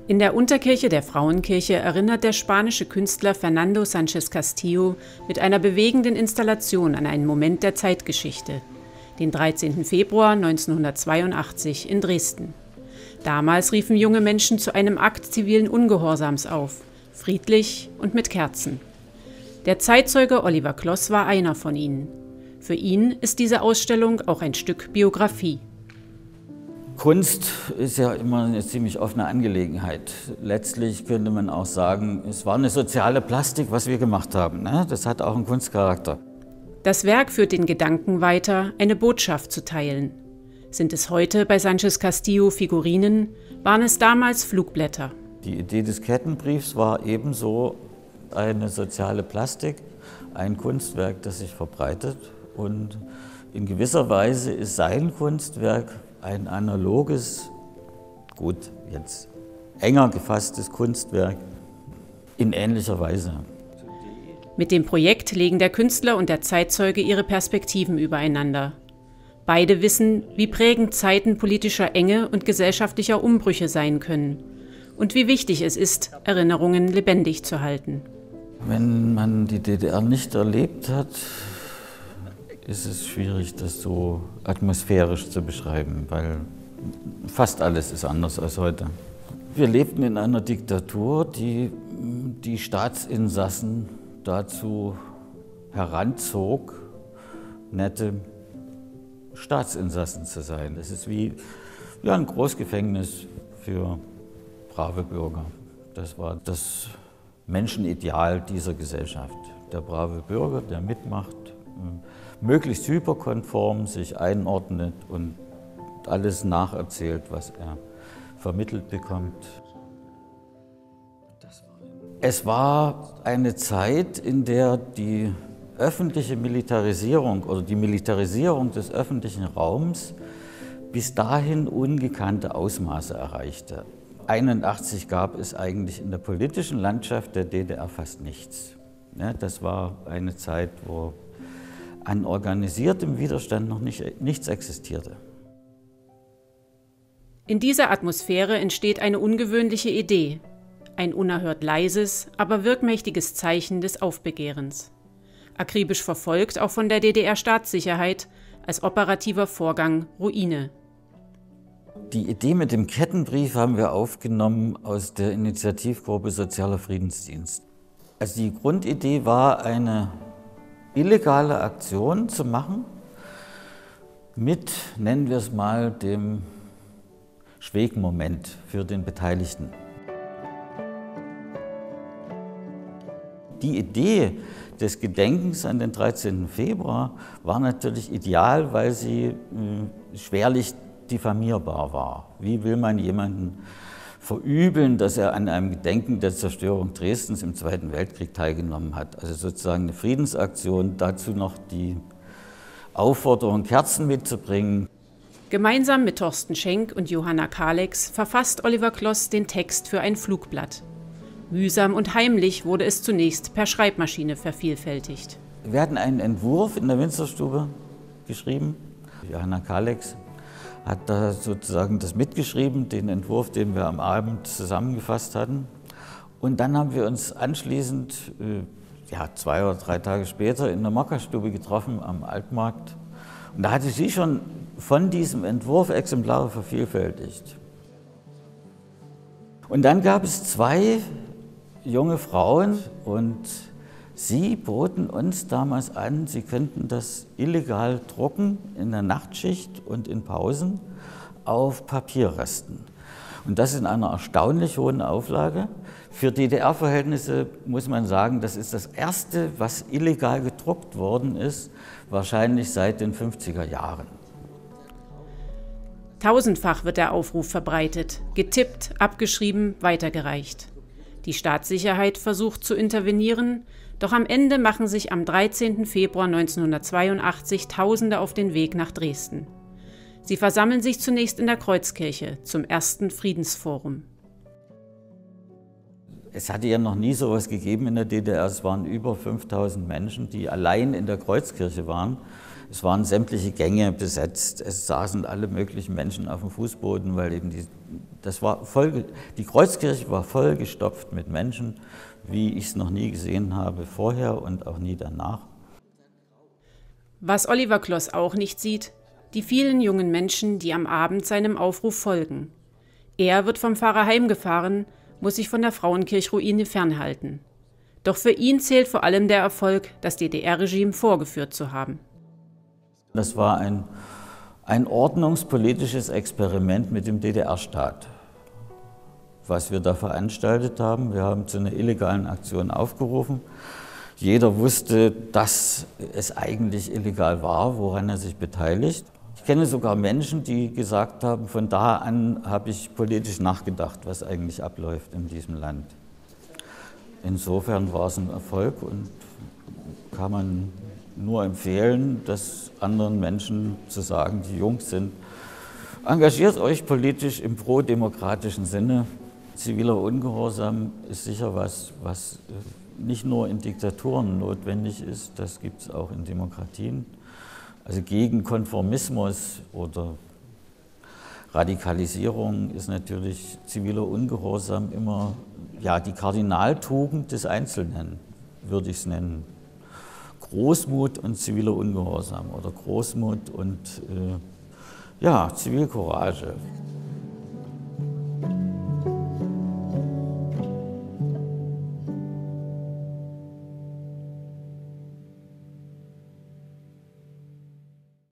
In der Unterkirche der Frauenkirche erinnert der spanische Künstler Fernando Sánchez Castillo mit einer bewegenden Installation an einen Moment der Zeitgeschichte, den 13. Februar 1982 in Dresden. Damals riefen junge Menschen zu einem Akt zivilen Ungehorsams auf, friedlich und mit Kerzen. Der Zeitzeuge Oliver Kloss war einer von ihnen. Für ihn ist diese Ausstellung auch ein Stück Biografie. Kunst ist ja immer eine ziemlich offene Angelegenheit. Letztlich könnte man auch sagen, es war eine soziale Plastik, was wir gemacht haben. Ne? Das hat auch einen Kunstcharakter. Das Werk führt den Gedanken weiter, eine Botschaft zu teilen. Sind es heute bei Sánchez Castillo Figurinen, waren es damals Flugblätter. Die Idee des Kettenbriefs war ebenso eine soziale Plastik, ein Kunstwerk, das sich verbreitet. Und in gewisser Weise ist sein Kunstwerk ein analoges, gut, jetzt enger gefasstes Kunstwerk in ähnlicher Weise. Mit dem Projekt legen der Künstler und der Zeitzeuge ihre Perspektiven übereinander. Beide wissen, wie prägend Zeiten politischer Enge und gesellschaftlicher Umbrüche sein können und wie wichtig es ist, Erinnerungen lebendig zu halten. Wenn man die DDR nicht erlebt hat, ist es schwierig, das so atmosphärisch zu beschreiben, weil fast alles ist anders als heute. Wir lebten in einer Diktatur, die die Staatsinsassen dazu heranzog, nette Staatsinsassen zu sein. Das ist wie ein Großgefängnis für brave Bürger. Das war das Menschenideal dieser Gesellschaft. Der brave Bürger, der mitmacht, möglichst hyperkonform sich einordnet und alles nacherzählt, was er vermittelt bekommt. Es war eine Zeit, in der die öffentliche Militarisierung oder die Militarisierung des öffentlichen Raums bis dahin ungekannte Ausmaße erreichte. 1981 gab es eigentlich in der politischen Landschaft der DDR fast nichts. Das war eine Zeit, wo an organisiertem Widerstand noch nichts existierte. In dieser Atmosphäre entsteht eine ungewöhnliche Idee. Ein unerhört leises, aber wirkmächtiges Zeichen des Aufbegehrens. Akribisch verfolgt auch von der DDR-Staatssicherheit als operativer Vorgang Ruine. Die Idee mit dem Kettenbrief haben wir aufgenommen aus der Initiativgruppe Sozialer Friedensdienst. Also die Grundidee war, eine illegale Aktion zu machen mit, nennen wir es mal, dem Schwegmoment für den Beteiligten. Die Idee des Gedenkens an den 13. Februar war natürlich ideal, weil sie schwerlich diffamierbar war. Wie will man jemanden verübeln, dass er an einem Gedenken der Zerstörung Dresdens im Zweiten Weltkrieg teilgenommen hat? Also sozusagen eine Friedensaktion, dazu noch die Aufforderung, Kerzen mitzubringen. Gemeinsam mit Thorsten Schenk und Johanna Kalex verfasst Oliver Kloss den Text für ein Flugblatt. Mühsam und heimlich wurde es zunächst per Schreibmaschine vervielfältigt. Wir hatten einen Entwurf in der Winzerstube geschrieben. Johanna Kalex hat da sozusagen das mitgeschrieben, den Entwurf, den wir am Abend zusammengefasst hatten. Und dann haben wir uns anschließend, 2 oder 3 Tage später, in der Mokka-Stube getroffen am Altmarkt. Und da hatte sie schon von diesem Entwurf Exemplare vervielfältigt. Und dann gab es 2 junge Frauen und sie boten uns damals an, sie könnten das illegal drucken in der Nachtschicht und in Pausen auf Papierresten. Und das in einer erstaunlich hohen Auflage. Für DDR-Verhältnisse muss man sagen, das ist das Erste, was illegal gedruckt worden ist, wahrscheinlich seit den 50er Jahren. Tausendfach wird der Aufruf verbreitet, getippt, abgeschrieben, weitergereicht. Die Staatssicherheit versucht zu intervenieren, doch am Ende machen sich am 13. Februar 1982 Tausende auf den Weg nach Dresden. Sie versammeln sich zunächst in der Kreuzkirche zum ersten Friedensforum. Es hatte ja noch nie so etwas gegeben in der DDR. Es waren über 5000 Menschen, die allein in der Kreuzkirche waren. Es waren sämtliche Gänge besetzt, es saßen alle möglichen Menschen auf dem Fußboden, weil eben die Kreuzkirche war vollgestopft mit Menschen, wie ich es noch nie gesehen habe vorher und auch nie danach. Was Oliver Kloss auch nicht sieht, die vielen jungen Menschen, die am Abend seinem Aufruf folgen. Er wird vom Pfarrer heimgefahren, muss sich von der Frauenkirchruine fernhalten. Doch für ihn zählt vor allem der Erfolg, das DDR-Regime vorgeführt zu haben. Das war ein ordnungspolitisches Experiment mit dem DDR-Staat, was wir da veranstaltet haben. Wir haben zu einer illegalen Aktion aufgerufen. Jeder wusste, dass es eigentlich illegal war, woran er sich beteiligt. Ich kenne sogar Menschen, die gesagt haben, von da an habe ich politisch nachgedacht, was eigentlich abläuft in diesem Land. Insofern war es ein Erfolg und kann man nur empfehlen, das anderen Menschen zu sagen, die jung sind, engagiert euch politisch im prodemokratischen Sinne. Ziviler Ungehorsam ist sicher was nicht nur in Diktaturen notwendig ist, das gibt es auch in Demokratien. Also gegen Konformismus oder Radikalisierung ist natürlich ziviler Ungehorsam immer die Kardinaltugend des Einzelnen, würde ich es nennen. Großmut und ziviler Ungehorsam oder Großmut und Zivilcourage.